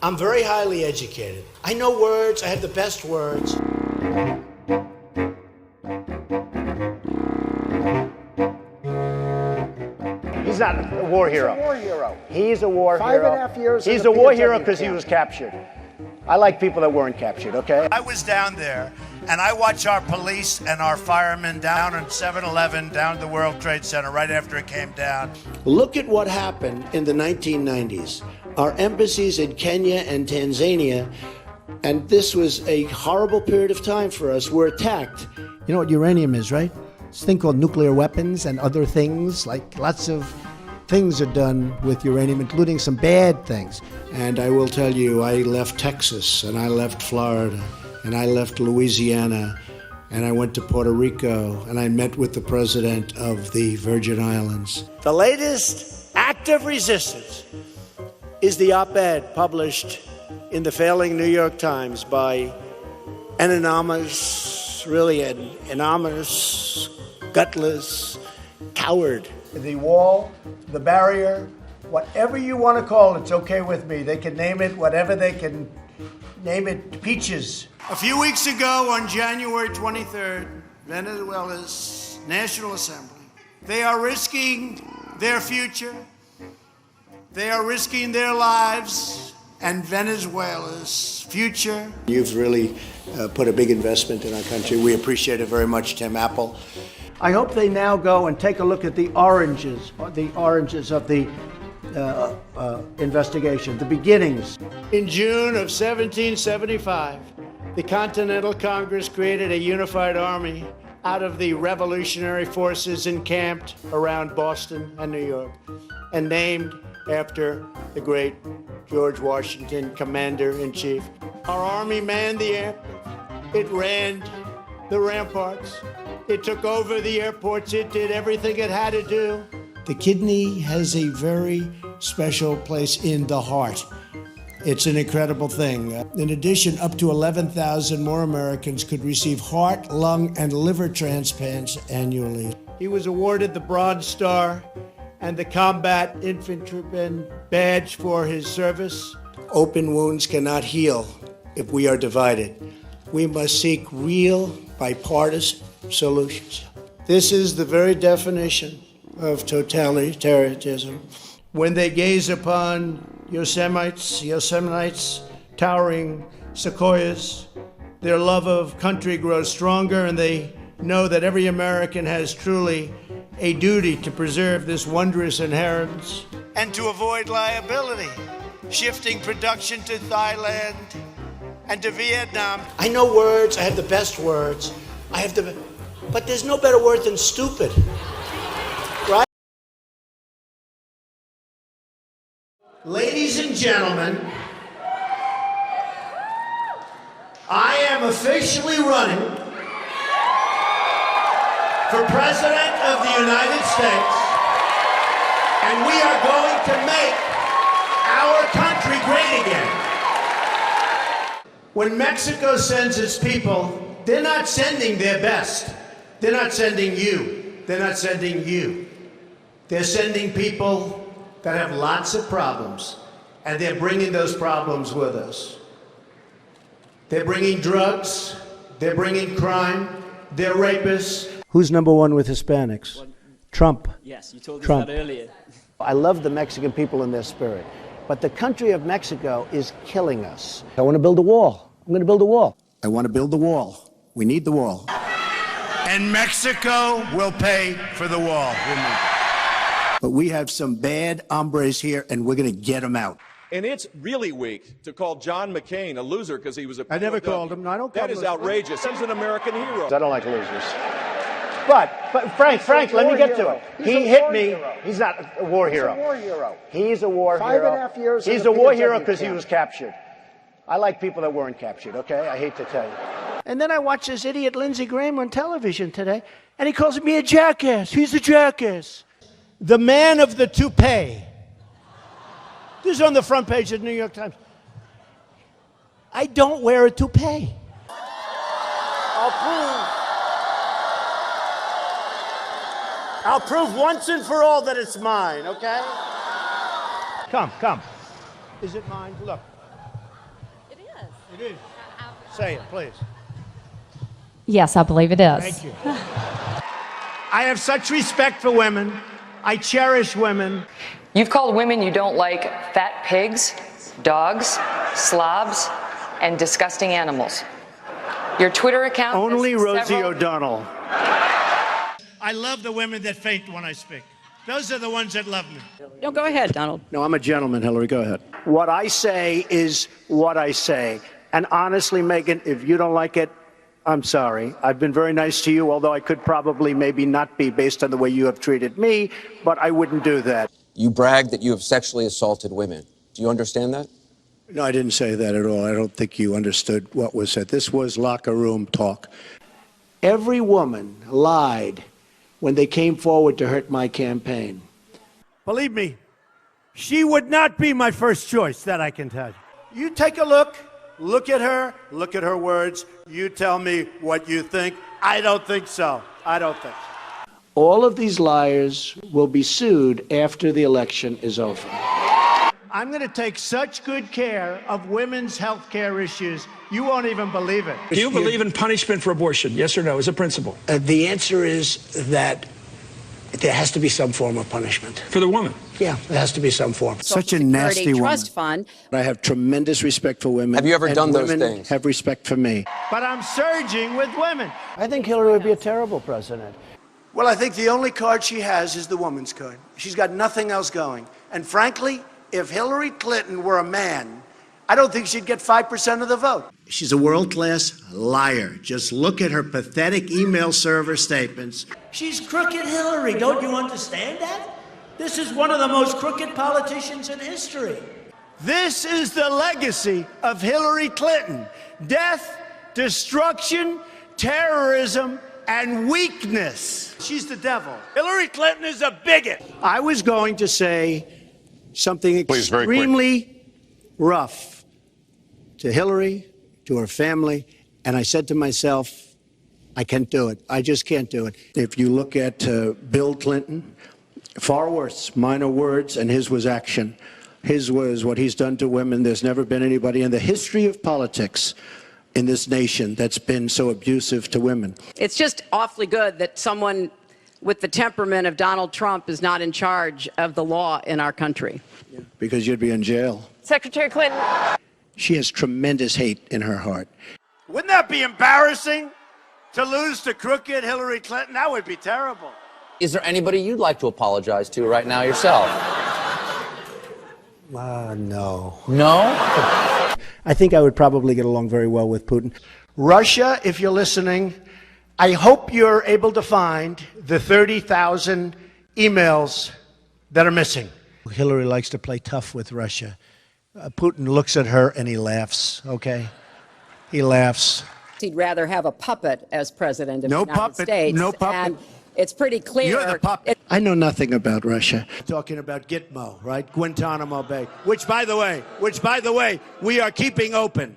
I'm very highly educated. I know words. I have the best words. He's not a war hero. He's a war hero. He's a war hero. 5.5 years. He's a war hero because he was captured. I like people that weren't captured, okay? I was down there, and I watched our police and our firemen down on 7-Eleven, down at the World Trade Center right after it came down. Look at what happened in the 1990s. Our embassies in Kenya and Tanzania, and this was a horrible period of time for us, were attacked. You know what uranium is, right? It's a thing called nuclear weapons and other things, like lots of things are done with uranium, including some bad things. And I will tell you, I left Texas, and I left Florida, and I left Louisiana, and I went to Puerto Rico, and I met with the president of the Virgin Islands. The latest act of resistance is the op-ed published in the failing New York Times by an anonymous, really an anonymous, gutless coward. The wall, the barrier, whatever you want to call it, it's okay with me. They can name it whatever they can name it, peaches. A few weeks ago, on January 23rd, Venezuela's National Assembly, they are risking their future, they are risking their lives, and Venezuela's future. You've really put a big investment in our country. We appreciate it very much, Tim Apple. I hope they now go and take a look at the oranges of the investigation, the beginnings. In June of 1775, the Continental Congress created a unified army out of the revolutionary forces encamped around Boston and New York, and named after the great George Washington, Commander-in-Chief. Our army manned the air, it ran the ramparts, it took over the airports, it did everything it had to do. The kidney has a very special place in the heart. It's an incredible thing. In addition, up to 11,000 more Americans could receive heart, lung, and liver transplants annually. He was awarded the Bronze Star and the Combat Infantryman Badge for his service. Open wounds cannot heal if we are divided. We must seek real bipartisan solutions. This is the very definition of totalitarianism. When they gaze upon Yosemite's towering sequoias, their love of country grows stronger, and they know that every American has truly a duty to preserve this wondrous inheritance and to avoid liability, shifting production to Thailand and to Vietnam. I know words, I have the best words, but there's no better word than stupid, right? Ladies and gentlemen, I am officially running for President of the United States, and we are going to make our country great again. When Mexico sends its people, they're not sending their best. They're not sending you. They're not sending you. They're sending people that have lots of problems, and they're bringing those problems with us. They're bringing drugs, they're bringing crime, they're rapists. Who's number one with Hispanics? Trump. Yes, you told us Trump. that earlier. I love the Mexican people in their spirit, but the country of Mexico is killing us. I want to build a wall. I'm going to build a wall. I want to build the wall. We need the wall. And Mexico will pay for the wall. But we have some bad hombres here, and we're going to get them out. And it's really weak to call John McCain a loser because he was a... I never called him. No, I don't call That him is a- outrageous. He's an American hero. I don't like losers. But Frank, let me get to it. He hit me. He's not a war hero. He's a war hero. He's a war hero. 5.5 years. He's a war hero because he was captured. I like people that weren't captured, okay? I hate to tell you. And then I watched this idiot Lindsey Graham on television today, and he calls me a jackass. He's a jackass. The man of the toupee. This is on the front page of the New York Times. I don't wear a toupee. I'll prove once and for all that it's mine, okay? Come. Is it mine? Look. It is. Say it, please. Yes, I believe it is. Thank you. I have such respect for women. I cherish women. You've called women you don't like fat pigs, dogs, slobs, and disgusting animals. Your Twitter account... Only Rosie O'Donnell. I love the women that faint when I speak. Those are the ones that love me. No, go ahead, Donald. No, I'm a gentleman, Hillary. Go ahead. What I say is what I say. And honestly, Megyn, if you don't like it, I'm sorry. I've been very nice to you, although I could probably maybe not be based on the way you have treated me, but I wouldn't do that. You brag that you have sexually assaulted women. Do you understand that? No, I didn't say that at all. I don't think you understood what was said. This was locker room talk. Every woman lied when they came forward to hurt my campaign. Believe me, she would not be my first choice, that I can tell you. You take a look at her words. You tell me what you think. I don't think so. I don't think so. All of these liars will be sued after the election is over. I'm going to take such good care of women's health care issues, you won't even believe it. Do you believe in punishment for abortion? Yes or no, as a principle? The answer is that there has to be some form of punishment. For the woman? Yeah, there has to be some form. Such a nasty woman. Trust fund. I have tremendous respect for women. Have you ever done those women things? Have respect for me. But I'm surging with women. I think Hillary would be a terrible president. Well, I think the only card she has is the woman's card. She's got nothing else going. And frankly, if Hillary Clinton were a man, I don't think she'd get 5% of the vote. She's a world-class liar. Just look at her pathetic email server statements. She's crooked Hillary. Don't you understand that? This is one of the most crooked politicians in history. This is the legacy of Hillary Clinton. Death, destruction, terrorism, and weakness. She's the devil. Hillary Clinton is a bigot. I was going to say something extremely rough to Hillary, to her family, and I said to myself, I can't do it. I just can't do it. If you look at Bill Clinton, far worse, minor words, and his was action. His was what he's done to women. There's never been anybody in the history of politics in this nation that's been so abusive to women. It's just awfully good that someone with the temperament of Donald Trump is not in charge of the law in our country. Because you'd be in jail. Secretary Clinton. She has tremendous hate in her heart. Wouldn't that be embarrassing to lose to crooked Hillary Clinton? That would be terrible. Is there anybody you'd like to apologize to right now yourself? No. No? I think I would probably get along very well with Putin. Russia, if you're listening, I hope you're able to find the 30,000 emails that are missing. Hillary likes to play tough with Russia. Putin looks at her and he laughs, okay? He laughs. He'd rather have a puppet as president of the United puppet, States. no puppet. And it's pretty clear. You're the puppet. I know nothing about Russia. Talking about Gitmo, right? Guantanamo Bay, which by the way, we are keeping open.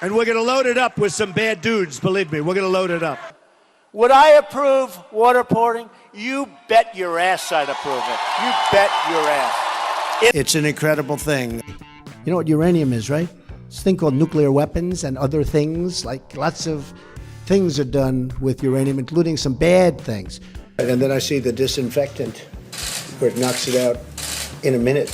And we're going to load it up with some bad dudes, believe me. We're going to load it up. Would I approve waterboarding? You bet your ass I'd approve it. You bet your ass. It's an incredible thing. You know what uranium is, right? It's a thing called nuclear weapons and other things. Like lots of things are done with uranium, including some bad things. And then I see the disinfectant where it knocks it out in a minute,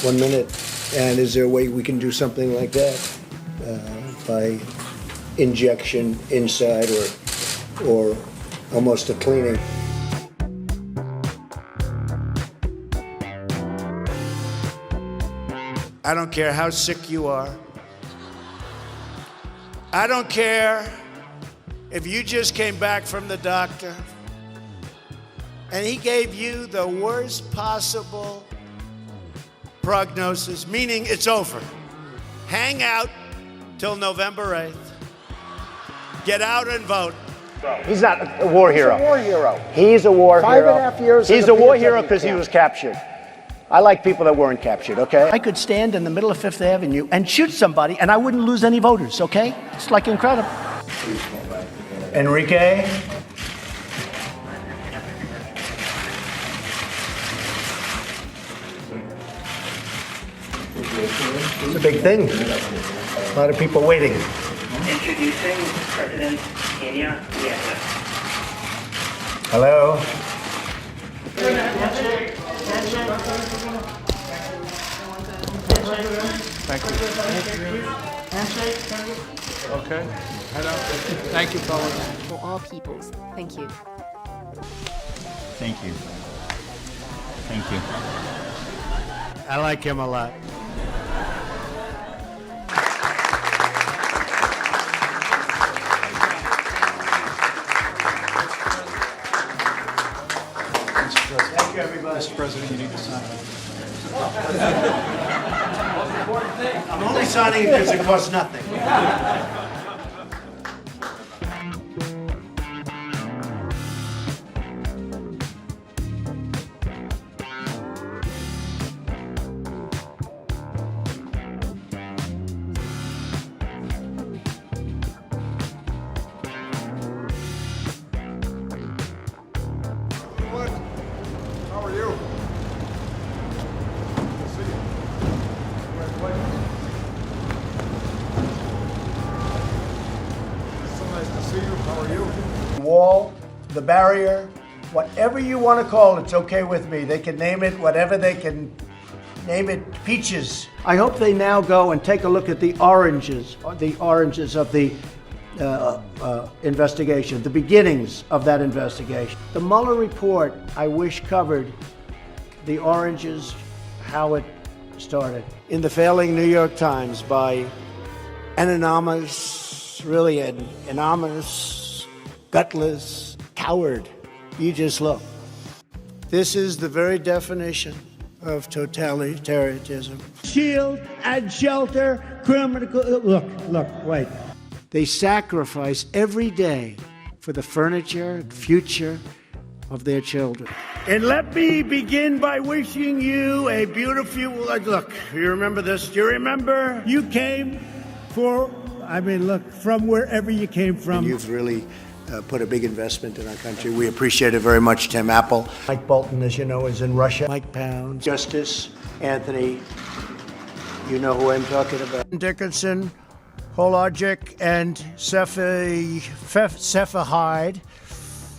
1 minute. And is there a way we can do something like that by injection inside or almost a cleaning? I don't care how sick you are. I don't care if you just came back from the doctor and he gave you the worst possible prognosis, meaning it's over. Hang out till November 8th. Get out and vote. He's not a war hero. He's a war hero. He's a war hero. 5.5 years. He's a war hero because he was captured. I like people that weren't captured, okay? I could stand in the middle of Fifth Avenue and shoot somebody and I wouldn't lose any voters, okay? It's like incredible. Enrique? It's a big thing. A lot of people waiting. Introducing President Kenya Kenyatta. Hello. Thank you. Okay. Head up. Thank you, fellas. For all peoples. Thank you. Thank you. Thank you. I like him a lot. Thank you, everybody. Mr. President, you need to sign. I'm only signing it because it costs nothing. How are you? Good to see you. Congratulations. It's so nice to see you. How are you? Wall, the barrier, whatever you want to call it, it's okay with me. They can name it whatever they can name it, peaches. I hope they now go and take a look at the oranges of the investigation, the beginnings of that investigation. The Mueller report, I wish, covered the oranges, how it started. In the failing New York Times by an anonymous, really an anonymous, gutless coward. You just look. This is the very definition of totalitarianism. Shield and shelter, criminal. Look, wait. They sacrifice every day for the furniture and future of their children. And let me begin by wishing you a beautiful, look, you remember this? Do you remember? You came from wherever you came from. And you've really put a big investment in our country. We appreciate it very much, Tim Apple. Mike Bolton, as you know, is in Russia. Mike Pound, Justice Anthony, you know who I'm talking about. Dickinson, Hologic, and Cephahide.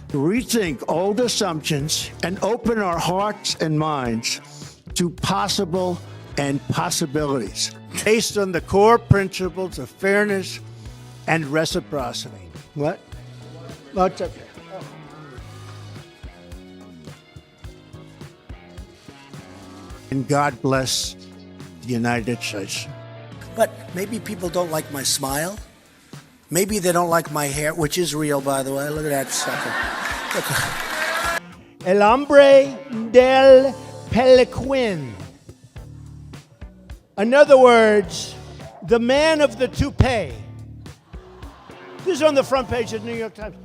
Rethink old assumptions and open our hearts and minds to possible and possibilities based on the core principles of fairness and reciprocity. What? Oh, it's okay. And God bless the United States. But maybe people don't like my smile. Maybe they don't like my hair, which is real, by the way. Look at that sucker. El hombre del peliquin. In other words, the man of the toupee. This is on the front page of the New York Times.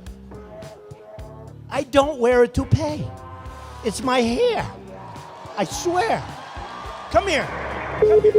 I don't wear a toupee. It's my hair. I swear. Come here. Come here.